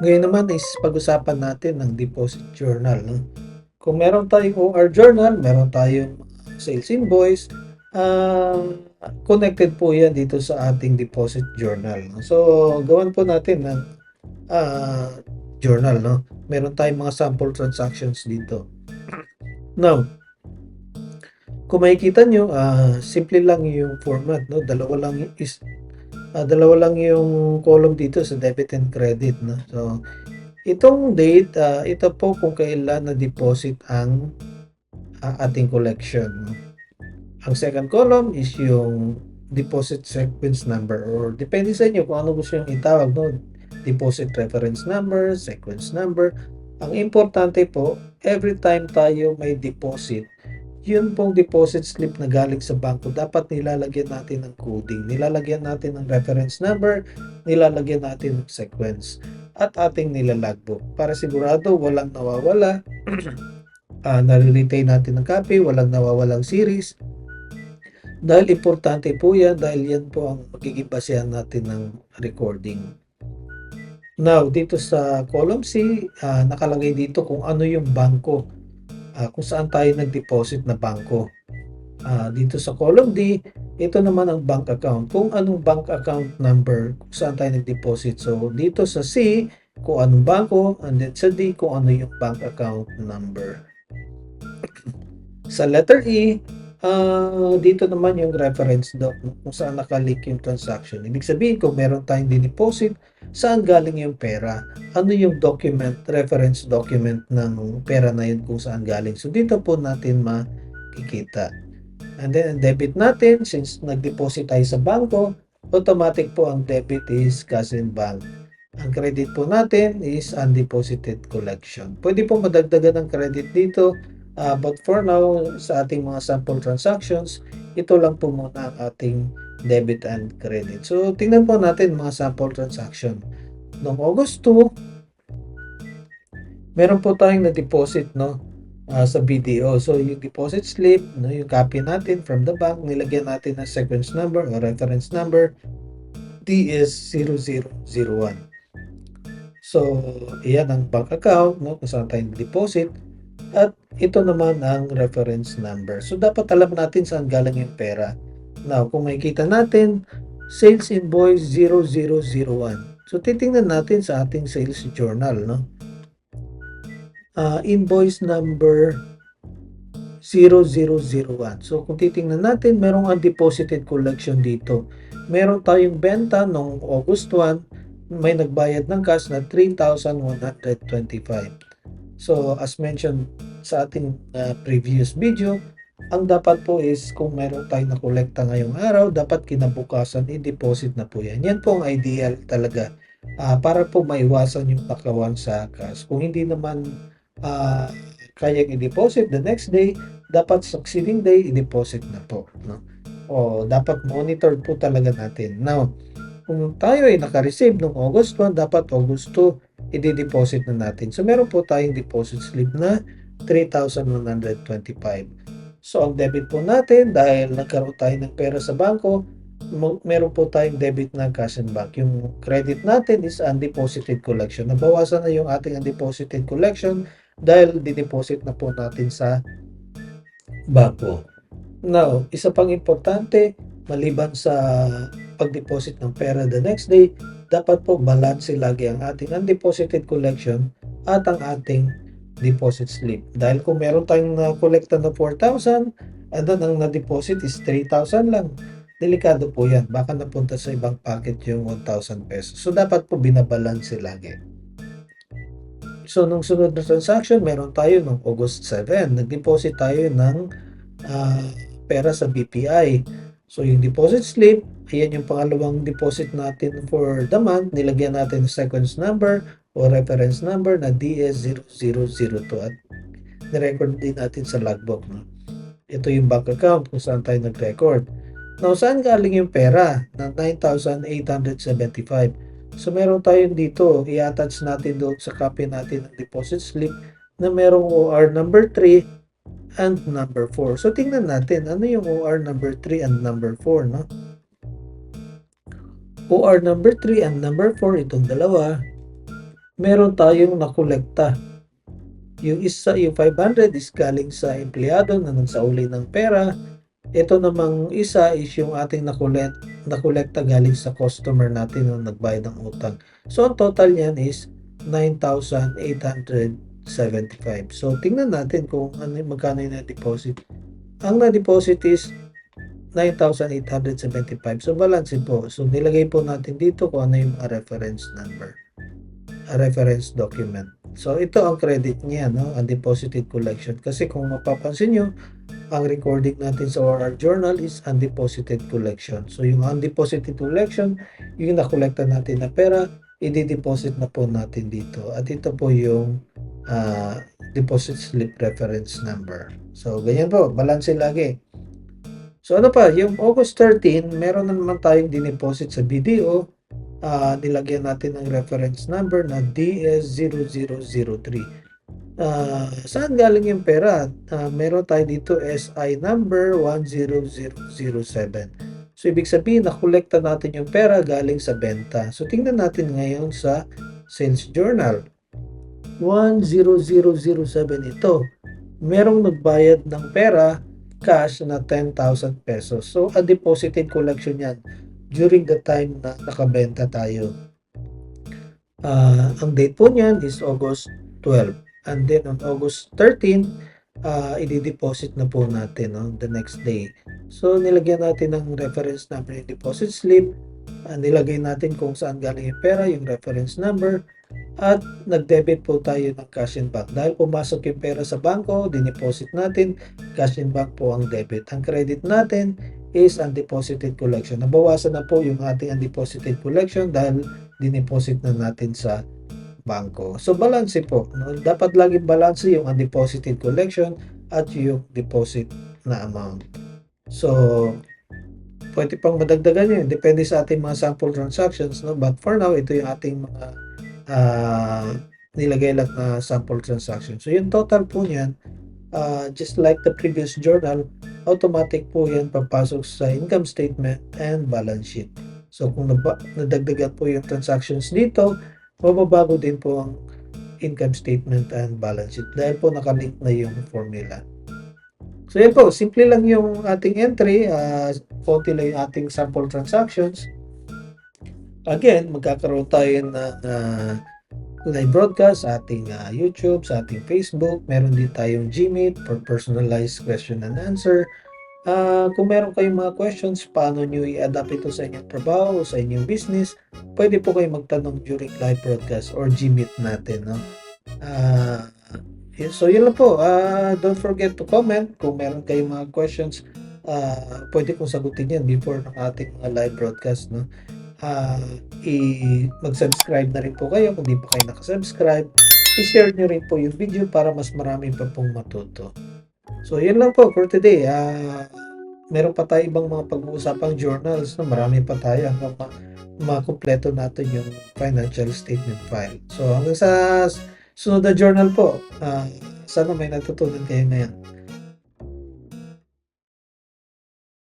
Ngayon naman is pag-usapan natin ng deposit journal, no? Kung meron tayong OR journal, meron tayong sales invoice, connected po yan dito sa ating deposit journal, no? So, gawan po natin ng ah, journal, no? Meron tayong mga sample transactions dito. Now, kung makikita nyo, simple lang yung format, no? Dalawa lang yung column dito sa debit and credit, no? So, itong date, ito po kung kailan na-deposit ang ating collection, no? Ang second column is yung deposit sequence number or depende sa inyo kung ano gusto yung itawag, no? Deposit reference number, sequence number. Ang importante po, every time tayo may deposit, yun pong deposit slip na galing sa bangko, dapat nilalagyan natin ng coding, nilalagyan natin ng reference number, nilalagyan natin ng sequence, at ating nilalagbook para sigurado walang nawawala, nare-retain natin ng copy, walang nawawalang series. Dahil importante po yan, dahil yan po ang magiging basehan natin ng recording. Now, dito sa column C, nakalagay dito kung ano yung bangko, kung saan tayo nag-deposit na bangko. Dito sa column D, ito naman ang bank account. Kung anong bank account number, kung saan tayo nag-deposit. So, dito sa C, kung anong bangko, and then sa D, kung ano yung bank account number. Sa letter E, dito naman yung reference doc, kung saan nakalink yung transaction. Ibig sabihin, kung meron tayong dineposit, saan galing yung pera? Ano yung document, reference document ng pera na yun kung saan galing? So, dito po natin makikita. And then, ang debit natin, since nag-deposit tayo sa bangko, automatic po ang debit is cash and bank. Ang credit po natin is undeposited collection. Pwede po madagdagan ng credit dito, but for now, sa ating mga sample transactions, ito lang po muna ang ating debit and credit. So, tingnan po natin mga sample transaction. Noong August 2, meron po tayong na-deposit, no? Sa BDO. So, yung deposit slip, no, yung copy natin from the bank, nilagyan natin ng sequence number or reference number, DS0001. So, iyan ang bank account, no, kung saan tayo deposit. At ito naman ang reference number. So, dapat alam natin saan galing yung pera. Now, kung makikita natin, sales invoice 0001. So, titingnan natin sa ating sales journal, no? Invoice number 0001. So, kung titingnan natin, merong undeposited collection dito. Meron tayong benta noong August 1, may nagbayad ng cash na 3,125. So, as mentioned sa ating previous video, ang dapat po is kung meron tayong nakolekta ngayong araw, dapat kinabukasan i-deposit na po yan. Yan po ang ideal talaga, para po maiwasan yung pakawan sa cash. Kung hindi naman kayang i-deposit the next day, dapat succeeding day i-deposit na po, no? O dapat monitor po talaga natin. Now, kung tayo ay naka-receive noong August 1, dapat August 2 i-deposit na natin. So, meron po tayong deposit slip na 3,125. So, ang debit po natin, dahil nagkaroon tayo ng pera sa bangko, meron po tayong debit ng cash and bank. Yung credit natin is undeposited collection. Nabawasan na yung ating undeposited collection dahil dineposit na po natin sa bangko. Now, isa pang importante, maliban sa pag-deposit ng pera the next day, dapat po balance lagi ang ating undeposited collection at ang ating deposit slip. Dahil kung meron tayong na-collecta na 4,000 and then ang na-deposit is 3,000 lang, delikado po yan. Baka napunta sa ibang packet yung 1,000 pesos. So, dapat po binabalanse lagi. So, nung sunod na transaction, meron tayo nung August 7. Nag-deposit tayo ng pera sa BPI. So, yung deposit slip, ayan yung pangalawang deposit natin for the month. Nilagyan natin sequence number o reference number na DS0002 at nirecord din natin sa logbook. No? Ito yung bank account kung saan tayo nag-record. Now, saan galing yung pera ng 9,875? So, meron tayong dito. I-attach natin doon sa copy natin ng deposit slip na merong OR number 3 and number 4. So, tingnan natin, ano yung OR number 3 and number 4, no? OR number 3 and number 4, itong dalawa, meron tayong nakolekta. Yung 500 is galing sa empleyado na nagsauli ng pera. Ito namang isa is yung ating nakolekta galing sa customer natin na nagbayad ng utang. So, ang total niyan is 9,875. So, tingnan natin kung magkano yung na-deposit. Ang na-deposit is 9,875. So, balance po. So, nilagay po natin dito kung ano yung reference number, reference document. So, ito ang credit niya, no? Undeposited collection. Kasi kung mapapansin nyo, ang recording natin sa ORR journal is undeposited collection. So, yung undeposited collection, yung nakolekta natin na pera, i-deposit na po natin dito. At ito po yung deposit slip reference number. So, ganyan po. Balance lagi. So, ano pa? Yung August 13, meron na naman tayong dineposit sa BDO. Nilagyan natin ng reference number na DS0003. Saan galing yung pera? Meron tayo dito SI number 10007. So, ibig sabihin, nakolekta natin yung pera galing sa benta. So, tingnan natin ngayon sa sales journal. 10007 ito. Merong nagbayad ng pera cash na 10,000 pesos. So, a deposited collection yan during the time na nakabenta tayo. Ang date po niyan is August 12. And then on August 13, i-deposit na po natin on the next day. So, nilagyan natin ng reference number yung deposit slip. Nilagay natin kung saan galing yung pera, yung reference number. At nag-debit po tayo ng cash in bank. Dahil pumasok yung pera sa bangko, dineposit natin, cash in bank po ang debit. Ang credit natin is undeposited collection. Nabawasan na po yung ating undeposited collection dahil dineposit na natin sa bangko. So, balance po. No? Dapat laging balance yung undeposited collection at yung deposit na amount. So, pwede pang madagdagan yun. Depende sa ating mga sample transactions. No? But for now, ito yung ating mga nilagay lang na sample transactions. So, yung total po niyan, just like the previous journal, automatic po yan papasok sa income statement and balance sheet. So, kung nadagdagan po yung transactions dito, mababago din po ang income statement and balance sheet dahil po nakalink na yung formula. So, yan po. Simple lang yung ating entry. Konti lang yung ating sample transactions. Again, magkakaroon tayo ng live broadcast sa ating YouTube, sa ating Facebook. Meron din tayong Gmeet for personalized question and answer. Kung meron kayong mga questions, paano nyo i-adapt ito sa inyong trabaho o sa inyong business, pwede po kayo magtanong during live broadcast or Gmeet natin. No? So, yun lang po. Don't forget to comment kung meron kayong mga questions. Pwede kong sagutin yan before ng ating live broadcast. No? Mag-subscribe na rin po kayo kung di pa kayo nakasubscribe. I-share nyo rin po yung video para mas marami pa pong matuto. So, yun lang po for today. Meron pa tayo ibang mga pag-uusapang journals. No? Marami pa tayo hanggang makumpleto natin yung financial statement file. So, hanggang sa sunod na journal po. Sana may natutunan kayo ngayon.